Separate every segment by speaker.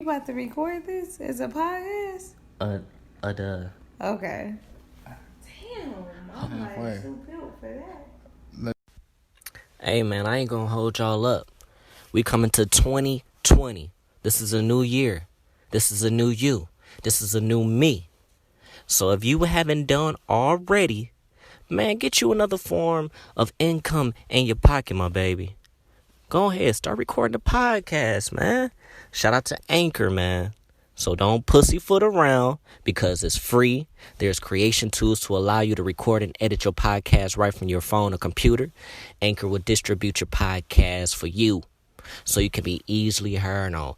Speaker 1: You about to record this as a podcast?
Speaker 2: Duh.
Speaker 1: Okay. Damn, I'm like too built for that.
Speaker 2: Hey, man, I ain't gonna hold y'all up. We coming to 2020. This is a new year. This is a new you. This is a new me. So if you haven't done already, man, get you another form of income in your pocket, my baby. Go ahead, start recording the podcast, man. Shout out to Anchor, man. So don't pussyfoot around because it's free. There's creation tools to allow you to record and edit your podcast right from your phone or computer. Anchor will distribute your podcast for you so you can be easily heard on,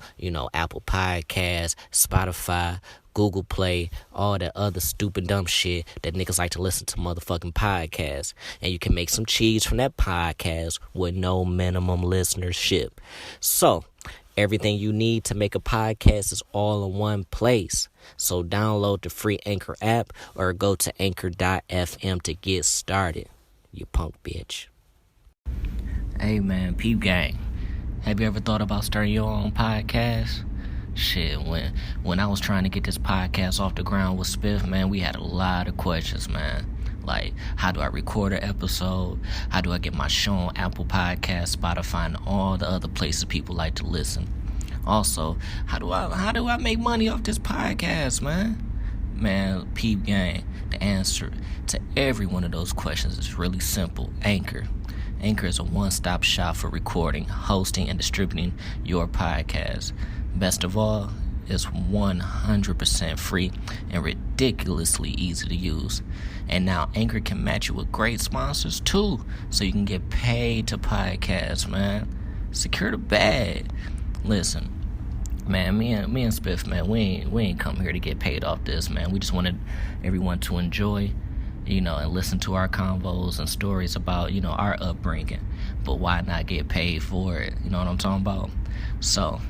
Speaker 2: Apple Podcasts, Spotify, Google Play, all that other stupid dumb shit that niggas like to listen to motherfucking podcasts. And you can make some cheese from that podcast with no minimum listenership. So, everything you need to make a podcast is all in one place. So download the free Anchor app or go to anchor.fm to get started. You punk bitch. Hey man, peep gang. Have you ever thought about starting your own podcast? Shit, when I was trying to get this podcast off the ground with Spiff, man, we had a lot of questions, man. Like, how do I record an episode? How do I get my show on Apple Podcasts, Spotify, and all the other places people like to listen? Also, how do I make money off this podcast, man? Man, peep gang, the answer to every one of those questions is really simple. Anchor. Anchor is a one-stop shop for recording, hosting, and distributing your podcast. Best of all, it's 100% free and ridiculously easy to use. And now Anchor can match you with great sponsors too, so you can get paid to podcast, man. Secure the bag. Listen, man, me and Spiff, man, we ain't come here to get paid off this, man. We just wanted everyone to enjoy, and listen to our convos and stories about, our upbringing. But why not get paid for it? You know what I'm talking about? So,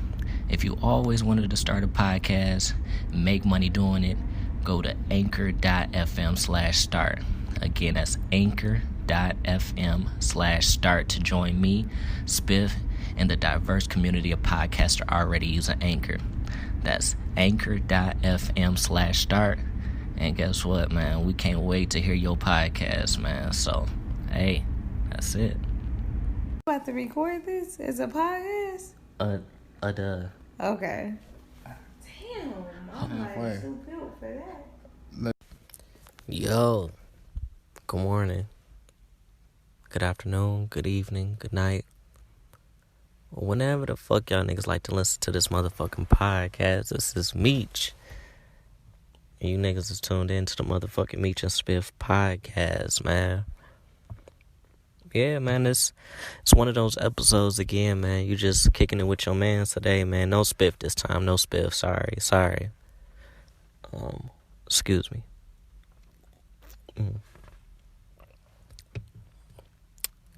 Speaker 2: if you always wanted to start a podcast, make money doing it, go to anchor.fm/start. Again, that's anchor.fm/start to join me, Spiff, and the diverse community of podcasters already using Anchor. That's anchor.fm/start. And guess what, man? We can't wait to hear your podcast, man. So, hey, that's it.
Speaker 1: You about to record this as a podcast?
Speaker 2: Duh.
Speaker 1: Okay. Damn, I'm like too built for that.
Speaker 2: Yo, good morning, good afternoon, good evening, good night. Whenever the fuck y'all niggas like to listen to this motherfucking podcast, this is Meech. And you niggas is tuned in to the motherfucking Meech and Spiff podcast, man. Yeah, man, it's one of those episodes again, man. You just kicking it with your mans today, man. No Spiff this time, no Spiff. Sorry. Excuse me.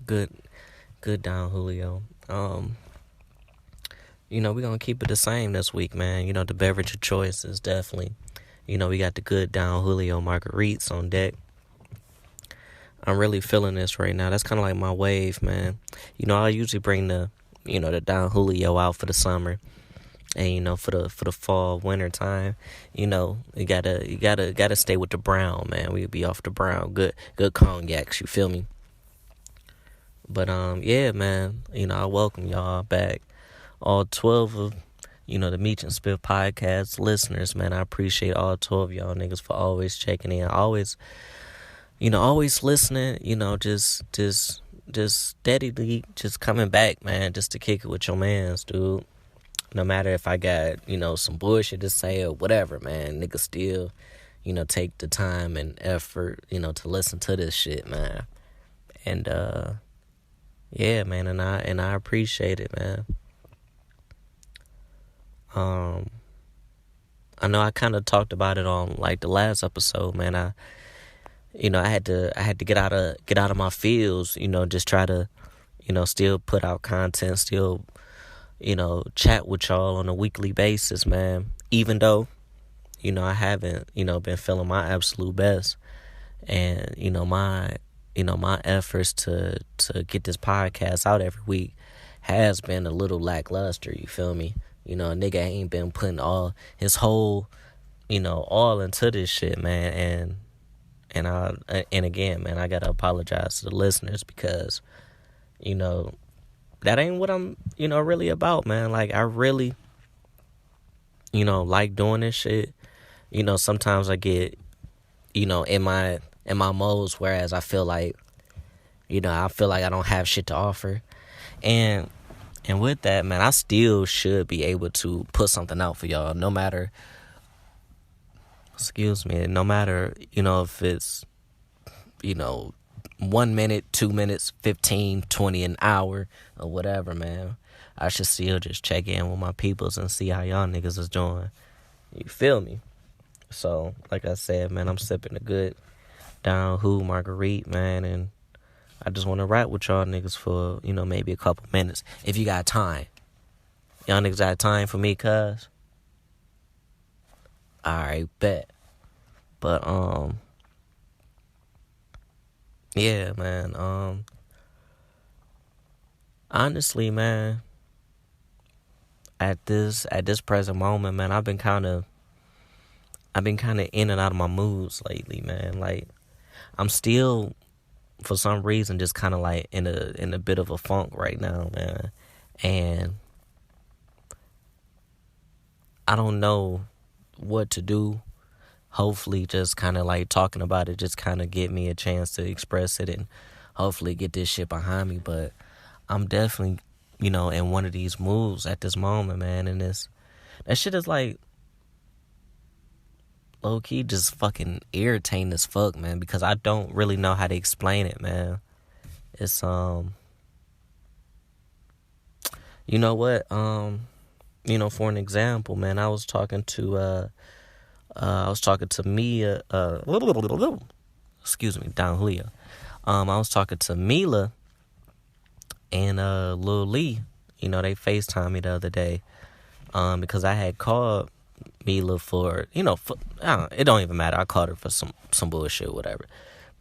Speaker 2: Good down, Julio. We're gonna keep it the same this week, man. The beverage of choice is definitely, we got the good down Julio margaritas on deck. I'm really feeling this right now. That's kind of like my wave, man. I usually bring the Don Julio out for the summer, and for the fall, winter time. You gotta stay with the brown, man. We be off the brown, good cognacs. You feel me? But yeah, man. I welcome y'all back, all 12 of the Meech and Spiff podcast listeners, man. I appreciate all 12 of y'all niggas for always checking in, always listening, just steadily just coming back, man, just to kick it with your mans, dude. No matter if I got, some bullshit to say or whatever, man, niggas still, take the time and effort, to listen to this shit, man. And, yeah, man, and I appreciate it, man. I know I kind of talked about it on, like, the last episode, man. I had to get out of my fields, just try to, still put out content, still, chat with y'all on a weekly basis, man. Even though, I haven't, been feeling my absolute best. And, my efforts to get this podcast out every week has been a little lackluster, you feel me? You know, a nigga ain't been putting all his whole, all into this shit, man. And again, man, I gotta apologize to the listeners because, that ain't what I'm, really about, man. Like, I really, like doing this shit. Sometimes I get, in my modes, whereas I feel like I don't have shit to offer. And with that, man, I still should be able to put something out for y'all, no matter, if it's, 1 minute, 2 minutes, 15, 20, an hour, or whatever, man. I should still just check in with my peoples and see how y'all niggas is doing. You feel me? So, like I said, man, I'm sipping a good down who marguerite, man, and I just want to rap with y'all niggas for, maybe a couple minutes. If you got time. Y'all niggas got time for me, cuz? Alright, bet. But, yeah, man, honestly, man, at this present moment, man, I've been kind of in and out of my moods lately, man. Like, I'm still, for some reason, just kind of like in a bit of a funk right now, man. And I don't know what to do. Hopefully, just kind of like talking about it, just kind of get me a chance to express it and hopefully get this shit behind me. But I'm definitely, in one of these moods at this moment, man. And that shit is like, low-key just fucking irritating as fuck, man, because I don't really know how to explain it, man. It's, you know what, for an example, man, I was talking to Mia, excuse me, down Julio. I was talking to Mila and, Lil Lee, they FaceTimed me the other day, because I had called Mila for, it don't even matter. I called her for some bullshit, whatever.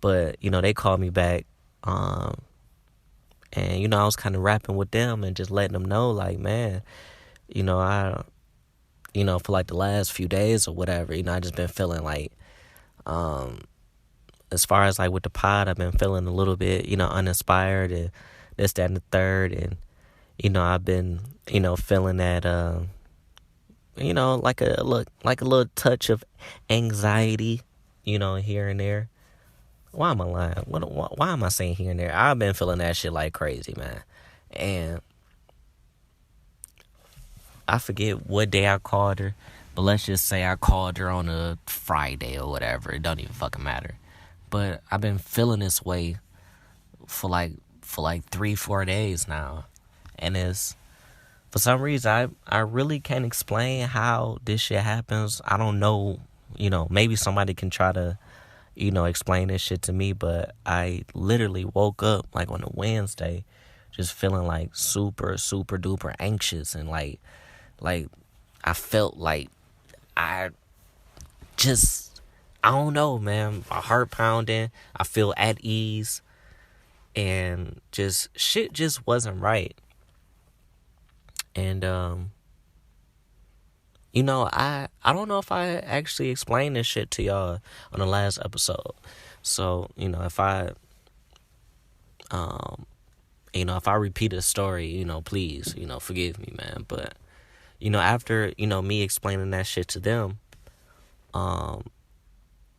Speaker 2: But, they called me back, and, I was kind of rapping with them and just letting them know, like, man, I, for like the last few days or whatever, I just been feeling like, as far as like with the pod, I've been feeling a little bit, uninspired and this, that, and the third. And, I've been, feeling that, like a little touch of anxiety, here and there. Why am I lying? Why am I saying here and there? I've been feeling that shit like crazy, man. And I forget what day I called her, but let's just say I called her on a Friday or whatever. It don't even fucking matter. But I've been feeling this way for like 3-4 days now. And it's, for some reason, I really can't explain how this shit happens. I don't know, maybe somebody can try to, explain this shit to me. But I literally woke up like on a Wednesday just feeling like super, super duper anxious. And like I felt like I don't know, man. My heart pounding. I feel at ease. And just shit just wasn't right. And, I don't know if I actually explained this shit to y'all on the last episode. So, if I repeat a story, please, forgive me, man. But, after, me explaining that shit to them, I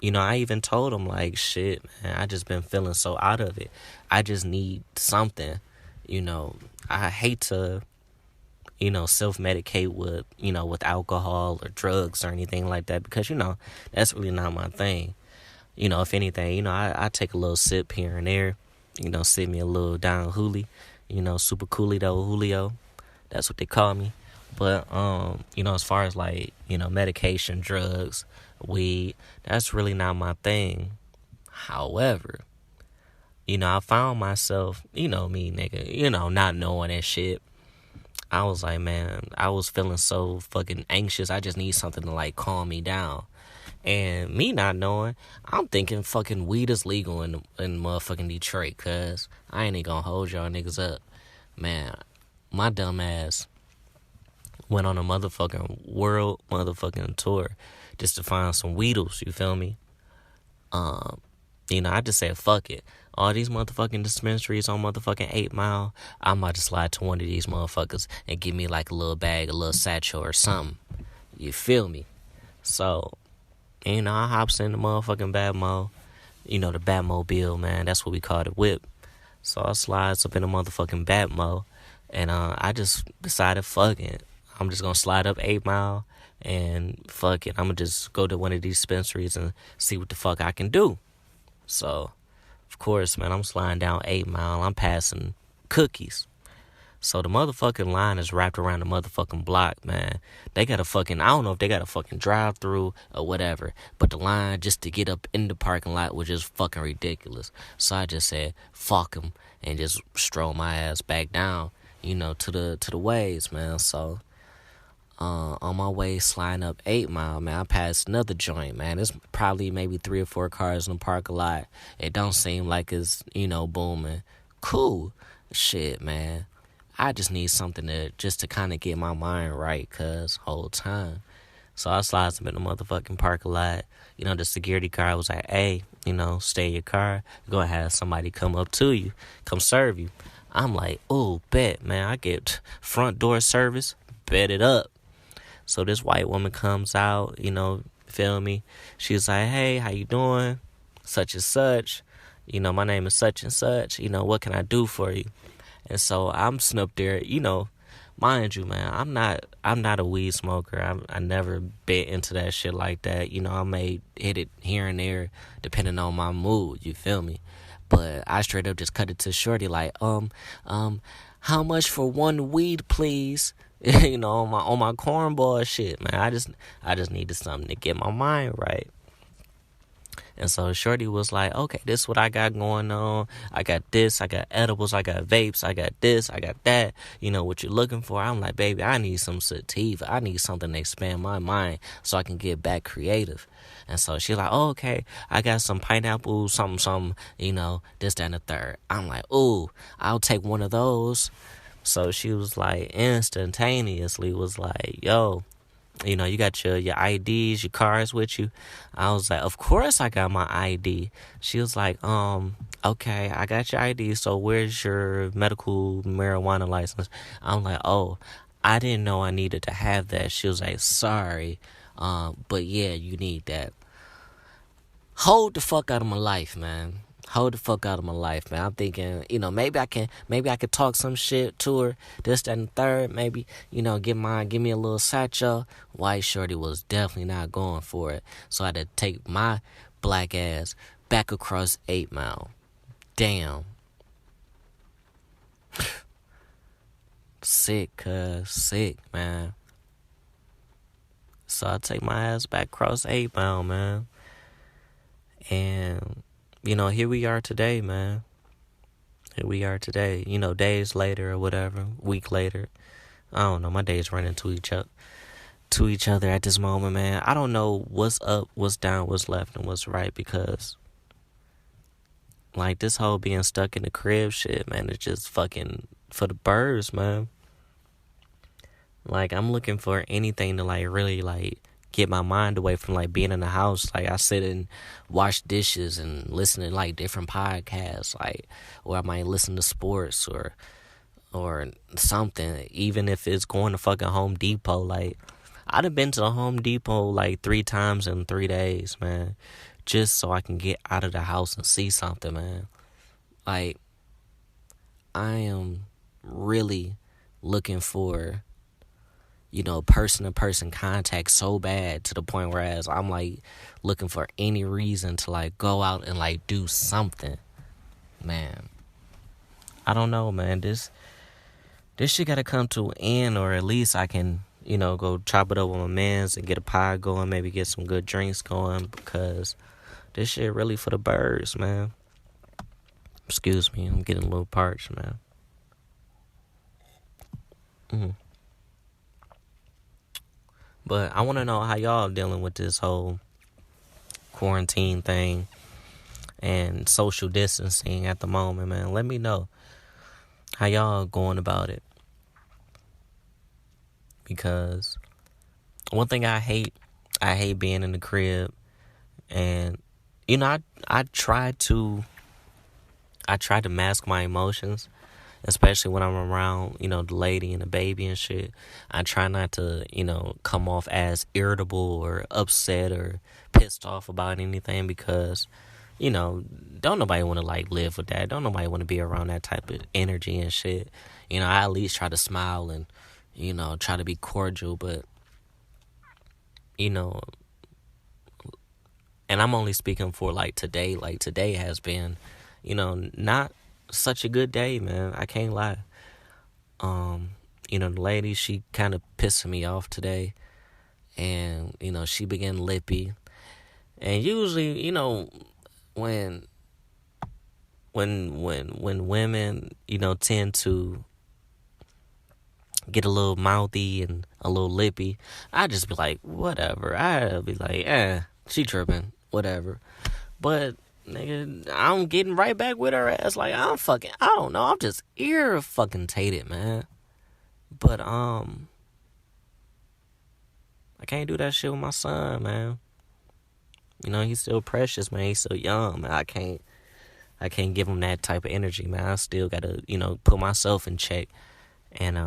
Speaker 2: even told them, like, shit, man, I just been feeling so out of it. I just need something, I hate to, self-medicate with, with alcohol or drugs or anything like that, because, that's really not my thing. If anything, I take a little sip here and there, sip me a little down Hoolie, super coolito Julio. That's what they call me. But, as far as like, medication, drugs, weed, that's really not my thing. However, I found myself, me, nigga, not knowing that shit. I was like, man, I was feeling so fucking anxious. I just need something to like calm me down. And me not knowing, I'm thinking fucking weed is legal in motherfucking Detroit, cuz I ain't even gonna hold y'all niggas up. Man, my dumb ass Went on a motherfucking world motherfucking tour just to find some Weedles, you feel me? I just said, fuck it. All these motherfucking dispensaries on motherfucking 8 Mile, I'm about to slide to one of these motherfuckers and give me like a little bag, a little satchel or something. You feel me? So, I hops in the motherfucking Batmo. The Batmobile, man. That's what we call the whip. So I slides up in the motherfucking Batmo. And I just decided, fuck it. I'm just going to slide up 8 Mile. And fuck it. I'm going to just go to one of these dispensaries and see what the fuck I can do. So, of course, man, I'm sliding down 8 Mile. I'm passing cookies. So the motherfucking line is wrapped around the motherfucking block, man. They got I don't know if they got a fucking drive-through or whatever, but the line just to get up in the parking lot was just fucking ridiculous. So I just said, fuck them, and just stroll my ass back down, to the ways, man. So, on my way sliding up 8 Mile, man, I passed another joint, man. There's probably maybe 3 or 4 cars in the parking lot. It don't seem like it's, booming. Cool. Shit, man. I just need something to kind of get my mind right, cuz whole time. So I slides up in the motherfucking parking lot. The security guard was like, hey, stay in your car. You're going to have somebody come up to you, come serve you. I'm like, oh, bet, man. I get front door service, bet it up. So this white woman comes out, feel me? She's like, hey, how you doing? Such and such. My name is such and such. What can I do for you? And so I'm snooped there, mind you, man, I'm not a weed smoker. I never bit into that shit like that. I may hit it here and there depending on my mood, you feel me? But I straight up just cut it to shorty like, how much for one weed, please? on my cornball shit, man. I just needed something to get my mind right. And so shorty was like, okay, this is what I got going on. I got this, I got edibles, I got vapes, I got this, I got that. What you're looking for? I'm like, baby, I need some sativa. I need something to expand my mind so I can get back creative. And so she's like, oh, okay, I got some pineapple, something, this, that, and the third. I'm like, ooh, I'll take one of those. So she was like, instantaneously was like, yo, you got your IDs, your cars with you. I was like, of course I got my ID. She was like, okay, I got your ID, so where's your medical marijuana license? I'm like, oh, I didn't know I needed to have that. She was like, sorry, but yeah, you need that. Hold the fuck out of my life, man. Hold the fuck out of my life, man. I'm thinking, maybe I could talk some shit to her, this, that, and the third. Maybe, give me a little satchel. White shorty was definitely not going for it. So I had to take my black ass back across 8 Mile. Damn. Sick, man. So I take my ass back across 8 Mile, man. And here we are today, man. Here we are today. Days later or whatever, week later. I don't know. My days running to each other at this moment, man. I don't know what's up, what's down, what's left, and what's right, because like this whole being stuck in the crib shit, man, it's just fucking for the birds, man. Like I'm looking for anything to like really like get my mind away from like being in the house. Like I sit and wash dishes and listen to like different podcasts, like, or I might listen to sports or something, even if it's going to fucking Home Depot. Like I'd have been to the Home Depot like 3 times in 3 days, man, just so I can get out of the house and see something, man. Like I am really looking for person-to-person contact so bad, to the point whereas I'm like looking for any reason to like go out and like do something, man. I don't know, man. This shit gotta come to an end, or at least I can go chop it up with my mans and get a pie going, maybe get some good drinks going, because this shit really for the birds, man. Excuse me, I'm getting a little parched, man. But I want to know how y'all dealing with this whole quarantine thing and social distancing at the moment, man. Let me know how y'all going about it. because one thing I hate being in the crib, and I try to mask my emotions, especially when I'm around, the lady and the baby and shit. I try not to, come off as irritable or upset or pissed off about anything, because, don't nobody want to like live with that. Don't nobody want to be around that type of energy and shit. I at least try to smile and, try to be cordial, but, and I'm only speaking for like today. Like today has been, not such a good day, man. I can't lie. The lady, she kind of pissing me off today, and she began lippy. And usually, when women, tend to get a little mouthy and a little lippy, I just be like, whatever. I'll be like, she tripping, whatever. But nigga, I'm getting right back with her ass. Like, I don't know. I'm just fucking-tated, man. But, I can't do that shit with my son, man. He's still precious, man. He's still young, man. I can't give him that type of energy, man. I still gotta, put myself in check and,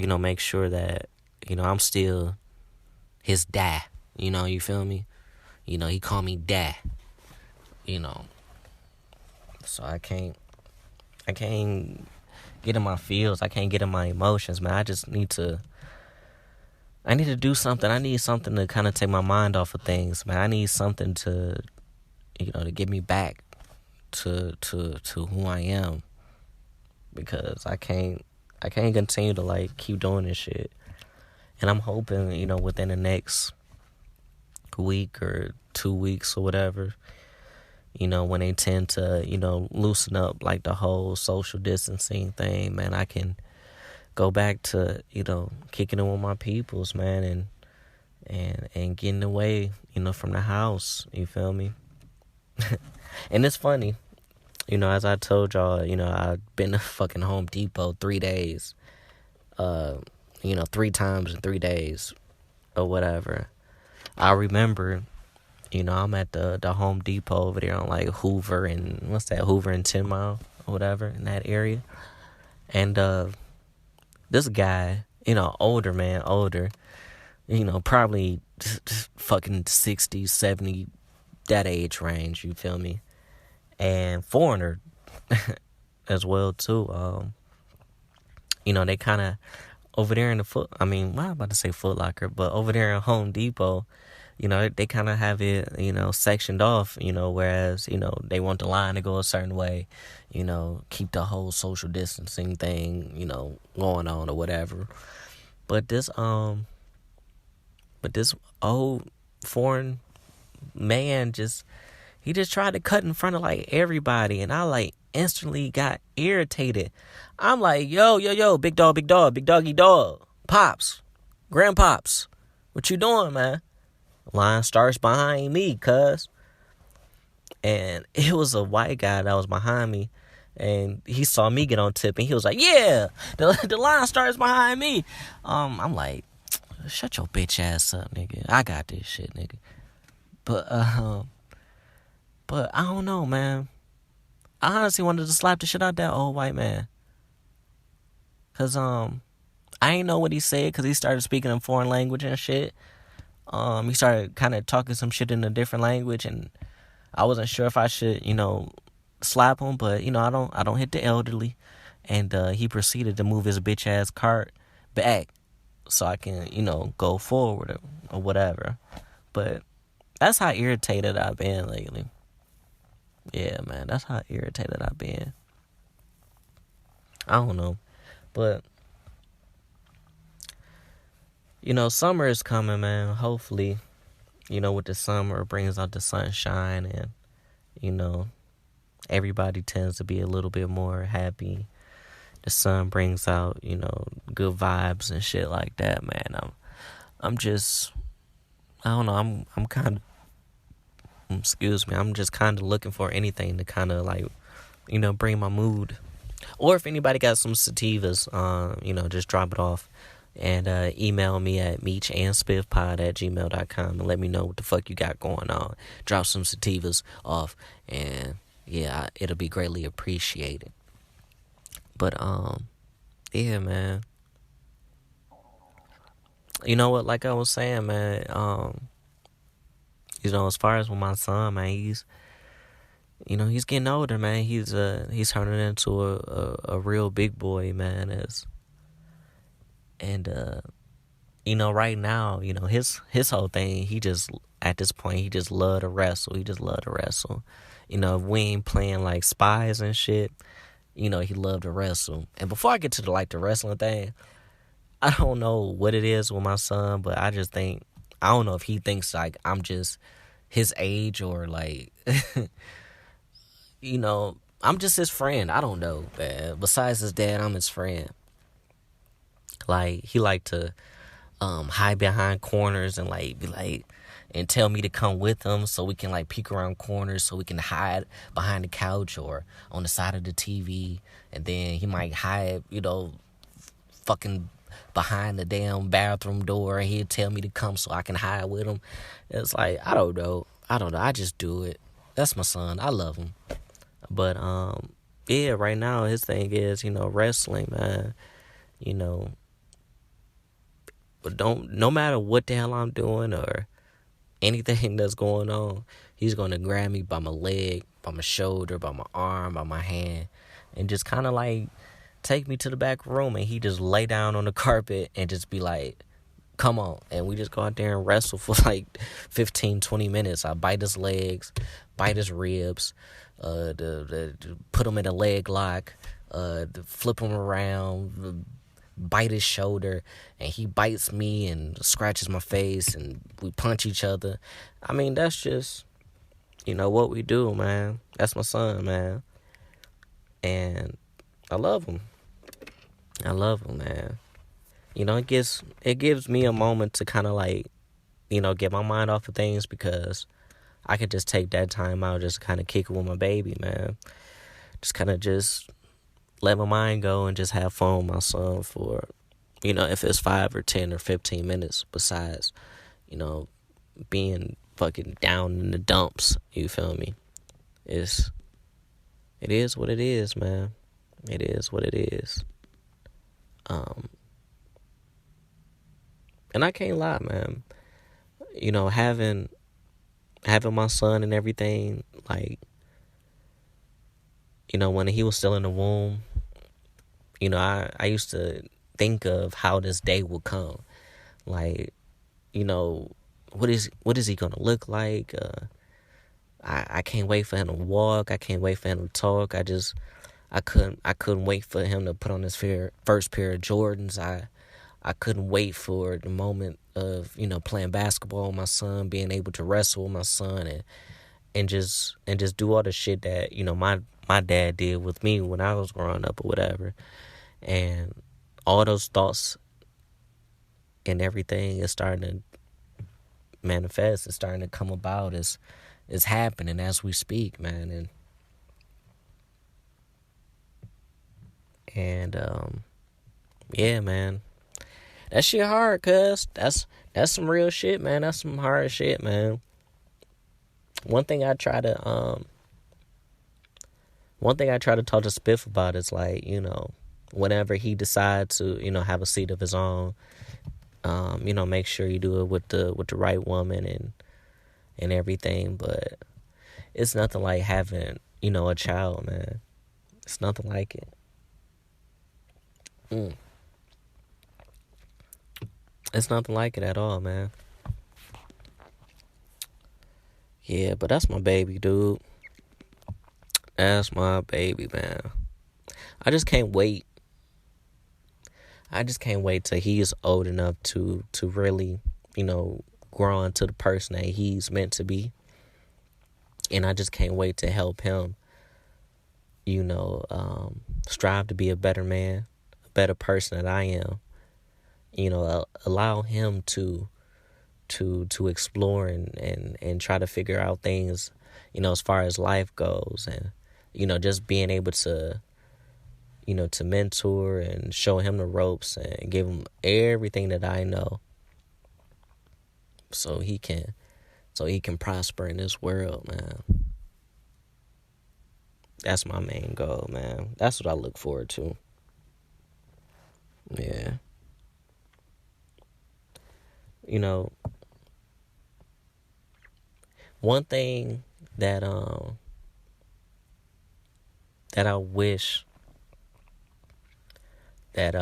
Speaker 2: make sure that, I'm still his dad. You feel me? He call me dad. So I can't get in my feels. I can't get in my emotions, man. I need to do something. I need something to kind of take my mind off of things, man. I need something to, to get me back to who I am, because I can't continue to like keep doing this shit. And I'm hoping, within the next week or 2 weeks or whatever, when they tend to, loosen up like the whole social distancing thing, man, I can go back to, kicking it with my peoples, man, and getting away, from the house. You feel me? And it's funny, as I told y'all, I've been to fucking Home Depot 3 days, 3 times in 3 days or whatever. I remember, I'm at the Home Depot over there on like Hoover and Hoover and 10 Mile or whatever, in that area. And this guy, older, probably fucking 60, 70, that age range, you feel me? And foreigner as well too. They kind of over there in the I'm about to say Foot Locker, but over there in Home Depot, they kind of have it, sectioned off, whereas, they want the line to go a certain way, keep the whole social distancing thing, going on or whatever. But this old foreign man he just tried to cut in front of like everybody, and I like instantly got irritated. I'm like, yo, big doggy dog, pops, grandpops, what you doing, man? Line starts behind me, cuz. And it was a white guy that was behind me, and he saw me get on tip, and he was like, yeah, the line starts behind me. I'm like, shut your bitch ass up, nigga. I got this shit, nigga. But I don't know, man. I honestly wanted to slap the shit out that old white man. Cause I ain't know what he said, cause he started speaking in foreign language and shit. He started kind of talking some shit in a different language, and I wasn't sure if I should, slap him, but I don't hit the elderly. And he proceeded to move his bitch ass cart back so I can, go forward or whatever. But that's how irritated I've been lately. Yeah, man, that's how irritated I've been. I don't know, but summer is coming, man. Hopefully, with the summer, it brings out the sunshine, and everybody tends to be a little bit more happy. The sun brings out, good vibes and shit like that, man. I'm just, I don't know, I'm kind of, I'm just kind of looking for anything to kind of like, bring my mood. Or if anybody got some sativas, just drop it off And email me at meechandspiffpod@gmail.com and let me know what the fuck you got going on. Drop some sativas off, and yeah, it'll be greatly appreciated. But yeah, man. You know what? Like I was saying, man. As far as with my son, man, he's getting older, man. He's turning into a real big boy, man. Right now, his whole thing, he just, at this point, he just love to wrestle. He just love to wrestle. If we ain't playing like spies and shit, he love to wrestle. And before I get to the wrestling thing, I don't know what it is with my son, but I just think, I don't know if he thinks like I'm just his age or like, I'm just his friend. I don't know, man. Besides his dad, I'm his friend. Like, he like to hide behind corners and like be like, and tell me to come with him so we can like peek around corners, so we can hide behind the couch or on the side of the TV. And then he might hide, fucking behind the damn bathroom door, and he'd tell me to come so I can hide with him. It's like, I don't know. I just do it. That's my son. I love him. But yeah, right now his thing is, wrestling, man. But no matter what the hell I'm doing or anything that's going on, he's gonna grab me by my leg, by my shoulder, by my arm, by my hand, and just kind of like take me to the back room, and he just lay down on the carpet and just be like, come on. And we just go out there and wrestle for like 15-20 minutes. I bite his legs, bite his ribs, put him in a leg lock, flip him around, bite his shoulder, and he bites me and scratches my face, and we punch each other. I mean, that's just, what we do, man. That's my son, man. And I love him. Man. It gives me a moment to kind of like, get my mind off of things, because I could just take that time out, just kind of kick it with my baby, man. Just kind of just let my mind go and just have fun with my son for, if it's 5 or 10 or 15 minutes, besides, being fucking down in the dumps. You feel me? It is what it is, man. It is what it is. And I can't lie, man. Having my son and everything, like, when he was still in the womb, I used to think of how this day would come. Like, what is he gonna look like? I can't wait for him to walk. I can't wait for him to talk. I couldn't wait for him to put on his first pair of Jordans. I couldn't wait for the moment of, playing basketball with my son, being able to wrestle with my son, and just do all the shit that, my dad did with me when I was growing up or whatever. And all those thoughts and everything is starting to manifest. It's starting to come about. It's happening as we speak, man. And yeah, man. That shit hard, cuz. That's some real shit, man. That's some hard shit, man. One thing I try to talk to Spiff about is like, whenever he decides to, have a seat of his own, make sure you do it with the right woman and everything. But it's nothing like having, a child, man. It's nothing like it. It's nothing like it at all, man. Yeah, but that's my baby, dude. That's my baby, man. I just can't wait. Till he's old enough to really, grow into the person that he's meant to be. And I just can't wait to help him, strive to be a better man, a better person than I am. Allow him to explore and try to figure out things, as far as life goes, and just being able to, to mentor and show him the ropes and give him everything that I know so he can prosper in this world, man. That's my main goal, man. That's what I look forward to. Yeah. One thing that I wish that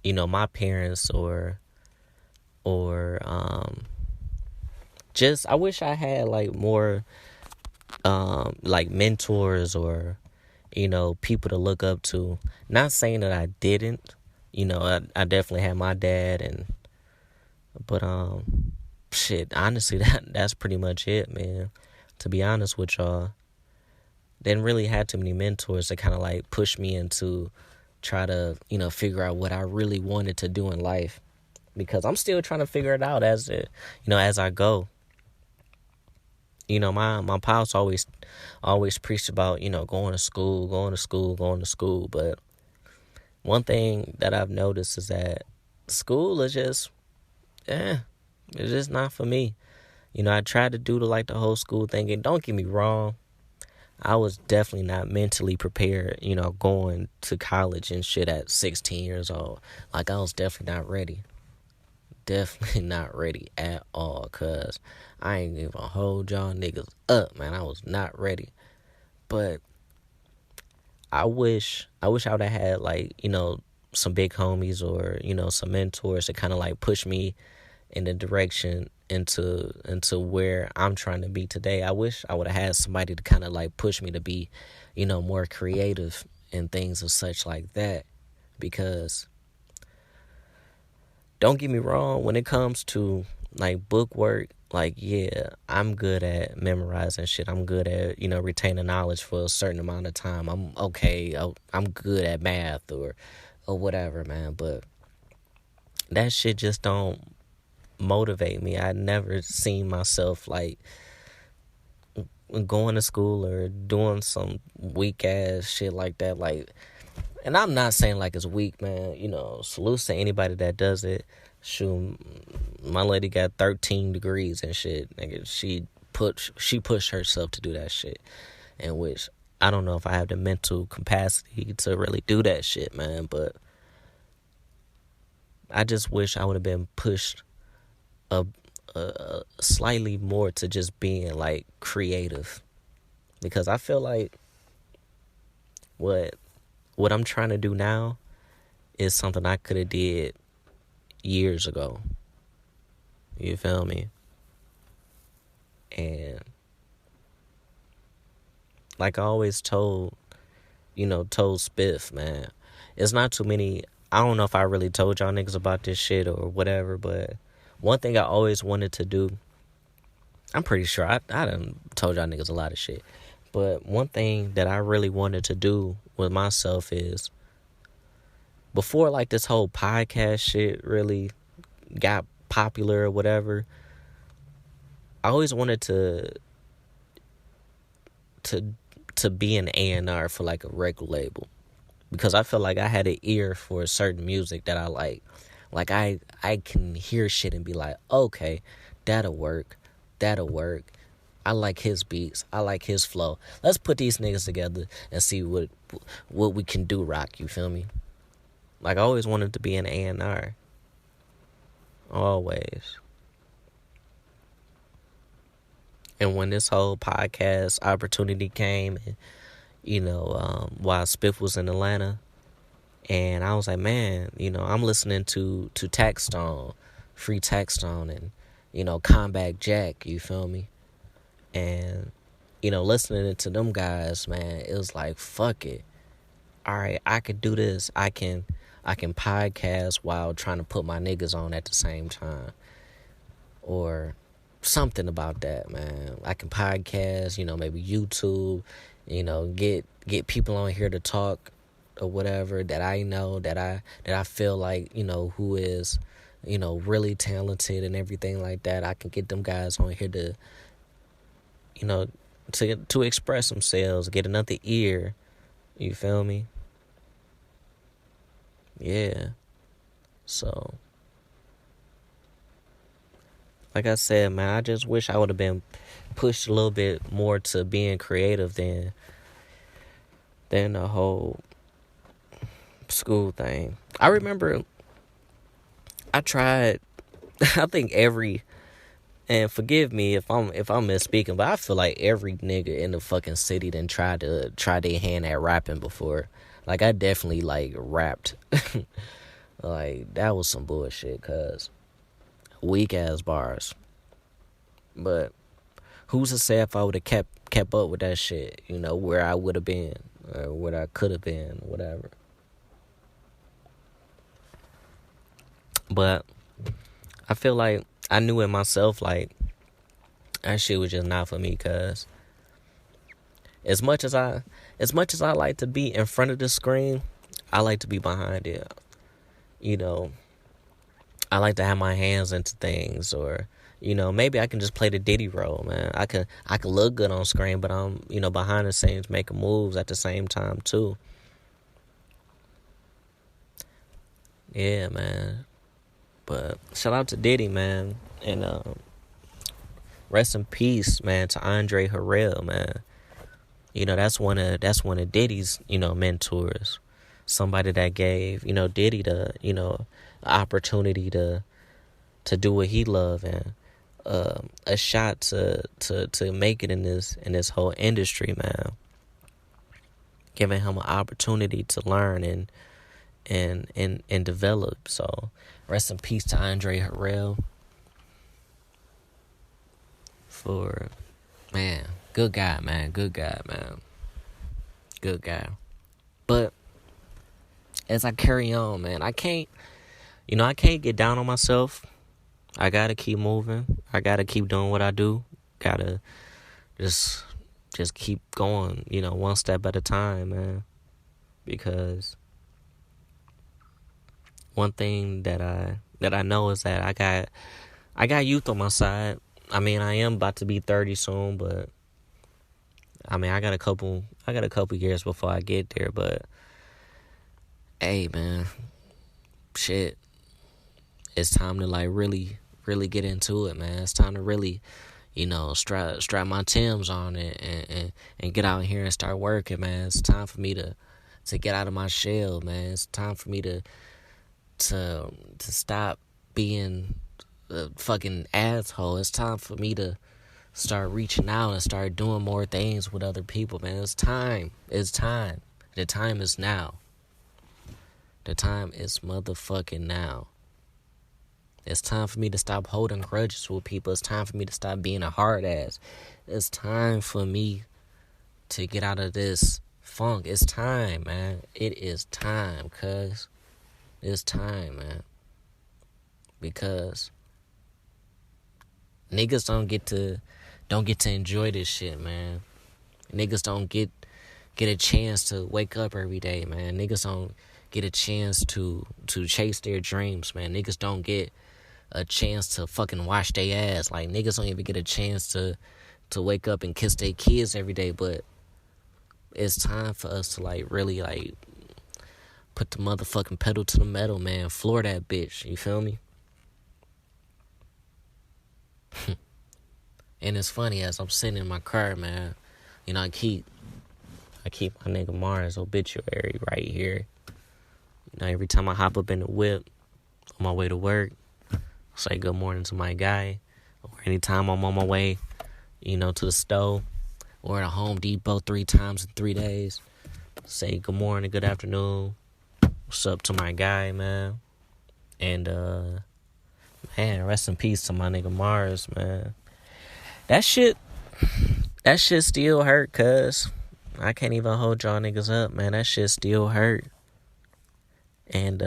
Speaker 2: my parents or just I wish I had like more like mentors or people to look up to. Not saying that I didn't. I definitely had my dad but shit, honestly that's pretty much it, man. To be honest with y'all, didn't really have too many mentors to kind of like push me into try to figure out what I really wanted to do in life, because I'm still trying to figure it out as I go. My pops always preached about going to school, but one thing that I've noticed is that school is just it's just not for me. I tried to do the whole school thing, and don't get me wrong, I was definitely not mentally prepared, going to college and shit at 16 years old. I was definitely not ready. Definitely not ready at all, cuz I ain't even hold y'all niggas up, man. I was not ready. But I wish I would have had some big homies or some mentors to kind of push me in the direction into where I'm trying to be today. I wish I would have had somebody to kind of push me to be more creative and things of such like that, because don't get me wrong, when it comes to book work, yeah, I'm good at memorizing shit. I'm good at retaining knowledge for a certain amount of time. I'm okay. I'm good at math or whatever, man. But that shit just don't motivate me. I never seen myself going to school or doing some weak ass shit like that. And I'm not saying it's weak, man. Salute to anybody that does it. Shoot, my lady got 13 degrees and shit. Nigga, she pushed herself to do that shit. In which I don't know if I have the mental capacity to really do that shit, man. But I just wish I would have been pushed a slightly more to just being creative, because I feel like what I'm trying to do now is something I could have did years ago. You feel me? And I always told Spiff, man, it's not too many. I don't know if I really told y'all niggas about this shit or whatever, but one thing I always wanted to do, I'm pretty sure I done told y'all niggas a lot of shit, but one thing that I really wanted to do with myself is, before this whole podcast shit really got popular or whatever, I always wanted to be an A&R for a record label, because I feel like I had an ear for certain music that I like. I can hear shit and be like, okay, that'll work. I like his beats. I like his flow. Let's put these niggas together and see what we can do, rock. You feel me? I always wanted to be an A&R. Always. And when this whole podcast opportunity came, while Spiff was in Atlanta, and I was like, man, I'm listening to Taxstone, Free Taxstone, and Combat Jack, you feel me? And, listening to them guys, man, it was like, fuck it. All right, I could do this. I can podcast while trying to put my niggas on at the same time. Or something about that, man. I can podcast, maybe YouTube, get people on here to talk or whatever that I know, that I feel like, who is, really talented and everything like that. I can get them guys on here to, to express themselves, get another ear. You feel me? Yeah. So, like I said, man, I just wish I would have been pushed a little bit more to being creative than the whole school thing. I remember I tried I think and forgive me if I'm misspeaking, but I feel like every nigga in the fucking city done tried to try their hand at rapping before. Like I definitely like rapped. Like that was some bullshit, cuz weak ass bars. But who's to say if I would have kept up with that shit, where I would have been or what I could have been, whatever. But I feel like I knew in myself, like, that shit was just not for me, cuz as much as I like to be in front of the screen, I like to be behind it. I like to have my hands into things, or maybe I can just play the Diddy role, man. I could look good on screen, but I'm behind the scenes making moves at the same time too. Yeah, man. But shout out to Diddy, man, and rest in peace, man, to Andre Harrell, man. That's one of Diddy's mentors. Somebody that gave Diddy the opportunity to do what he loved, and a shot to make it in this whole industry, man. Giving him an opportunity to learn and develop. So rest in peace to Andre Harrell. Man, good guy, man. Good guy. But as I carry on, man, I can't get down on myself. I gotta keep moving. I gotta keep doing what I do. Gotta just keep going, one step at a time, man. Because one thing that I know is that I got youth on my side. I mean, I am about to be 30 soon, but I mean, I got a couple years before I get there. But hey, man, shit, it's time to like really get into it, man. It's time to really, strap my Timbs on it and get out here and start working, man. It's time for me to get out of my shell, man. It's time for me to stop being a fucking asshole. It's time for me to start reaching out and start doing more things with other people, man. It's time. The time is now. The time is motherfucking now. It's time for me to stop holding grudges with people. It's time for me to stop being a hard ass. It's time for me to get out of this funk. It's time, man. It is time, cuz. It's time, man. Because niggas don't get to enjoy this shit, man. Niggas don't get a chance to wake up every day, man. Niggas don't get a chance to chase their dreams, man. Niggas don't get a chance to fucking wash their ass. Like, niggas don't even get a chance to wake up and kiss their kids every day. But it's time for us to like really like put the motherfucking pedal to the metal, man. Floor that bitch, you feel me? And it's funny, as I'm sitting in my car, man, I keep my nigga Mars obituary right here. Every time I hop up in the whip on my way to work, say good morning to my guy. Or anytime I'm on my way, to the store or at Home Depot 3 times in 3 days, say good morning, good afternoon, what's up to my guy, man. And man, rest in peace to my nigga Mars, man. That shit still hurt, cuz I can't even hold y'all niggas up, man. That shit still hurt. And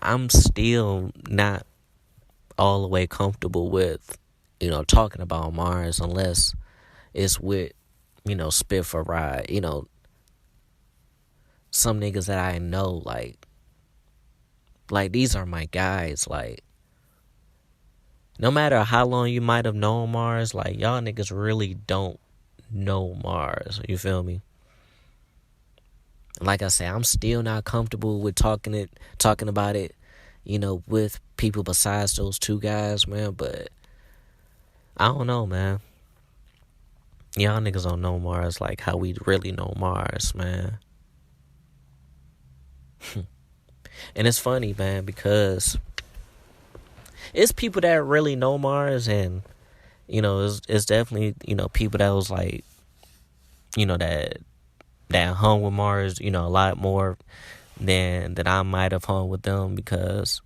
Speaker 2: I'm still not all the way comfortable with, talking about Mars unless it's with, Spiff or Ride. Some niggas that I know, like these are my guys. Like, no matter how long you might have known Mars, like, y'all niggas really don't know Mars. You feel me? Like I said, I'm still not comfortable with talking about it, with people besides those two guys, man. But I don't know, man. Y'all niggas don't know Mars like how we really know Mars, man. And it's funny, man, because it's people that really know Mars, and it's definitely people that was like that hung with Mars a lot more than I might have hung with them, because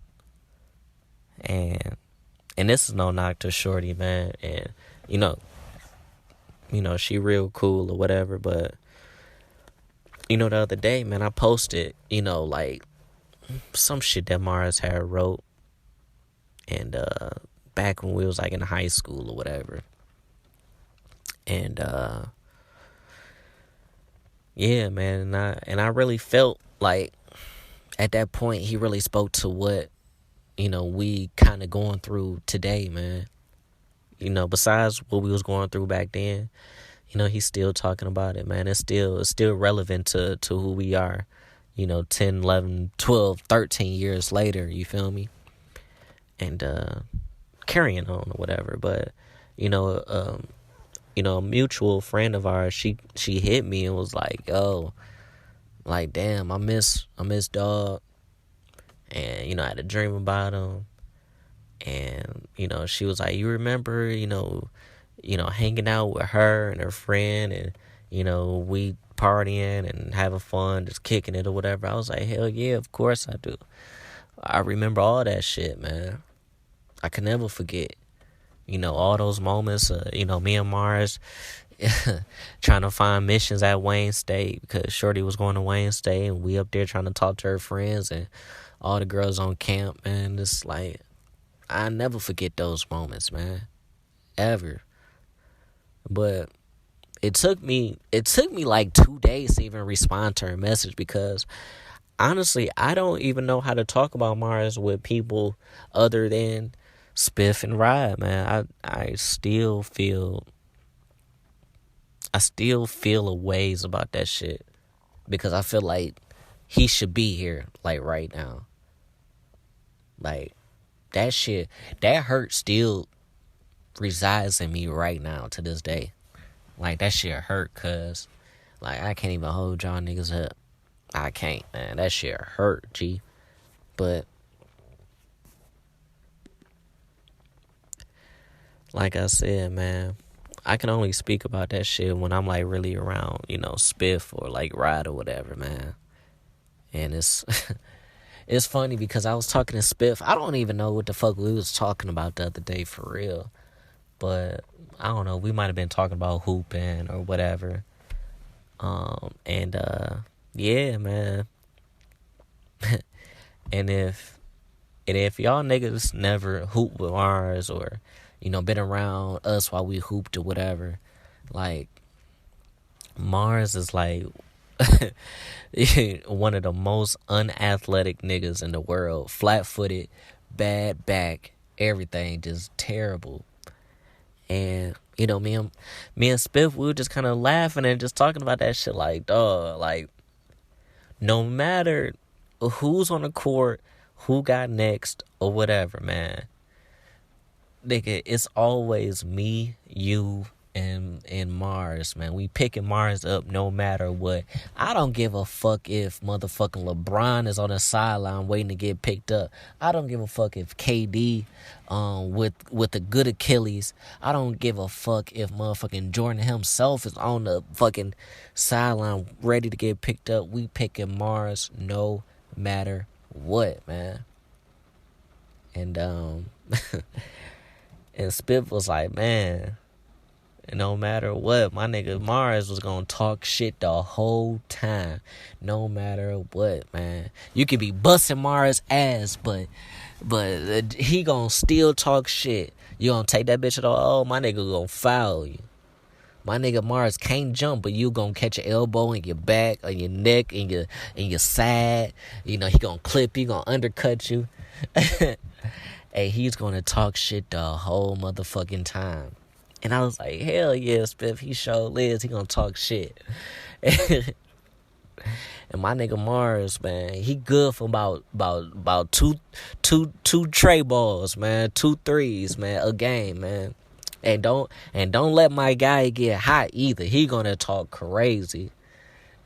Speaker 2: and this is no knock to Shorty, man, and she real cool or whatever, but the other day, man, I posted like some shit that Mars had wrote, and back when we was like in high school or whatever, and yeah, man, and I really felt like at that point he really spoke to what we kind of going through today, man. Besides what we was going through back then, he's still talking about it, man. It's still relevant to who we are, 10, 11, 12, 13 years later, you feel me? And carrying on or whatever. But a mutual friend of ours, she hit me and was like, yo, like, damn, I miss dog. And I had a dream about him. And she was like, you remember hanging out with her and her friend, and we partying and having fun, just kicking it or whatever. I was like, hell yeah, of course I do. I remember all that shit, man. I can never forget all those moments, me and Mars trying to find missions at Wayne State, because Shorty was going to Wayne State, and we up there trying to talk to her friends and all the girls on camp, man. It's like, I never forget those moments, man, ever. But it took me like 2 days to even respond to her message, because honestly, I don't even know how to talk about Mars with people other than Spiff and Ride, man. I still feel a ways about that shit, because I feel like he should be here, like, right now. Like, that shit, that hurt still resides in me right now to this day. Like, that shit hurt, cause like, I can't even hold y'all niggas up. I can't, man. That shit hurt, G. But like I said, man, I can only speak about that shit when I'm like really around, Spiff or like Ride or whatever, man. And it's it's funny because I was talking to Spiff. I don't even know what the fuck we was talking about the other day for real. But I don't know, we might have been talking about hooping or whatever. Yeah, man. and if y'all niggas never hoop with Mars, or been around us while we hooped or whatever, like, Mars is like one of the most unathletic niggas in the world. Flat-footed, bad back, everything just terrible. And me and Spiff, we were just kind of laughing and just talking about that shit, like, dog, like, no matter who's on the court, who got next or whatever, man, nigga, it's always me, you, and Mars, man. We picking Mars up no matter what. I don't give a fuck if motherfucking LeBron is on the sideline waiting to get picked up. I don't give a fuck if KD with a good Achilles. I don't give a fuck if motherfucking Jordan himself is on the fucking sideline ready to get picked up. We picking Mars no matter what, man. And and Spiff was like, man, no matter what, my nigga Mars was gonna talk shit the whole time. No matter what, man. You could be busting Mars' ass, but he gonna still talk shit. You gonna take that bitch at all? Oh, my nigga gonna foul you. My nigga Mars can't jump, but you gonna catch your elbow in your back or your neck and your side. He gonna clip you, gonna undercut you. Hey, he's gonna talk shit the whole motherfucking time. And I was like, hell yeah, Spiff, he sure is. He gonna talk shit. And my nigga Mars, man, he good for about two tray balls, man, 2 threes, man, a game, man. And don't let my guy get hot either. He gonna talk crazy.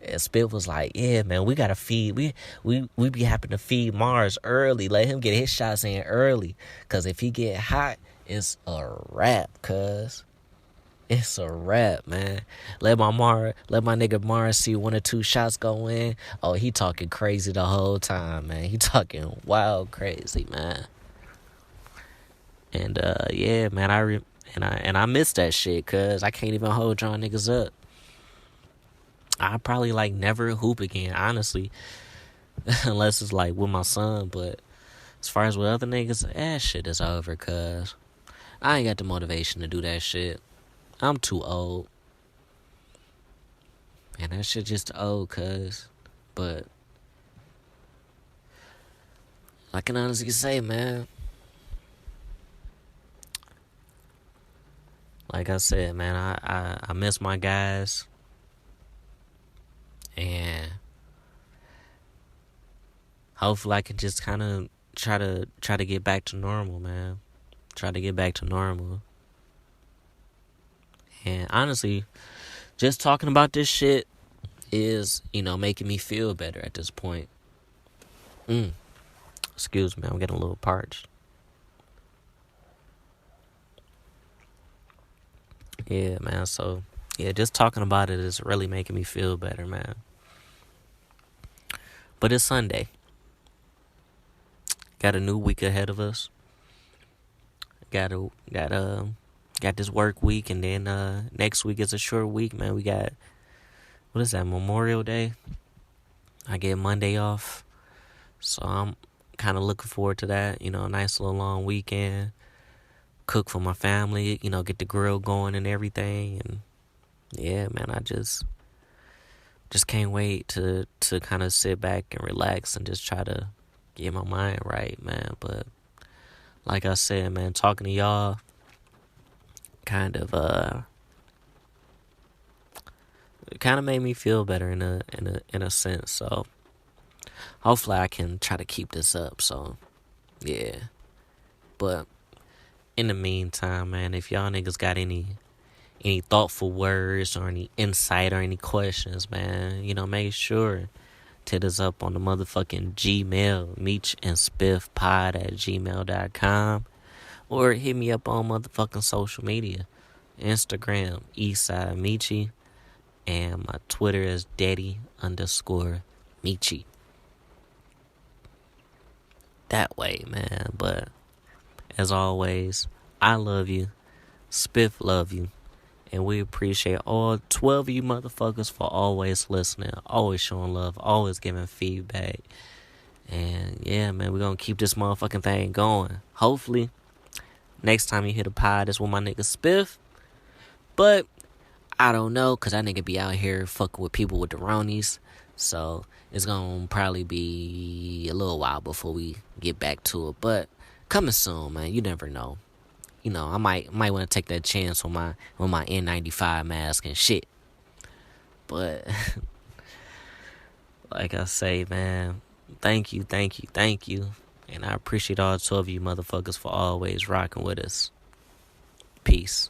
Speaker 2: And Spiff was like, yeah, man, we gotta feed. We be having to feed Mars early. Let him get his shots in early. Cause if he get hot, it's a wrap, cuz. It's a wrap, man. Let my nigga Mars see 1 or 2 shots go in. Oh, he talking crazy the whole time, man. He talking wild crazy, man. And yeah, man, I miss that shit, cuz I can't even hold y'all niggas up. I probably like never hoop again, honestly. Unless it's like with my son, but as far as with other niggas, that shit is over, cuz I ain't got the motivation to do that shit. I'm too old. Man, that shit just old, cuz. But I can honestly say, man, like I said, man, I miss my guys. And hopefully I can just kind of try to get back to normal, man. Try to get back to normal. And honestly, just talking about this shit is, making me feel better at this point. Excuse me, I'm getting a little parched. Yeah, man, so, yeah, just talking about it is really making me feel better, man. But it's Sunday. Got a new week ahead of us. Got this work week, and then next week is a short week, man. We got, what is that, Memorial Day? I get Monday off, so I'm kind of looking forward to that. A nice little long weekend. Cook for my family, get the grill going and everything. And yeah, man, I just can't wait to kind of sit back and relax and just try to get my mind right, man. But like I said, man, talking to y'all kind of made me feel better in a sense. So hopefully I can try to keep this up. So yeah. But in the meantime, man, if y'all niggas got any thoughtful words or any insight or any questions, man, make sure to hit us up on the motherfucking Gmail, meechandspiffpod@gmail.com, or hit me up on motherfucking social media, Instagram, Eastside Meechy, and my Twitter is Daddy_Meechy. That way, man. But as always, I love you, Spiff love you, and we appreciate all 12 of you motherfuckers for always listening, always showing love, always giving feedback. And yeah, man, we're gonna keep this motherfucking thing going. Hopefully, next time you hit a pod, it's with my nigga Spiff. But I don't know, cause that nigga be out here fucking with people with the Ronies. So it's gonna probably be a little while before we get back to it. But coming soon, man. You never know. I might want to take that chance with my N95 mask and shit. But like I say, man, thank you. And I appreciate all 12 of you motherfuckers for always rocking with us. Peace.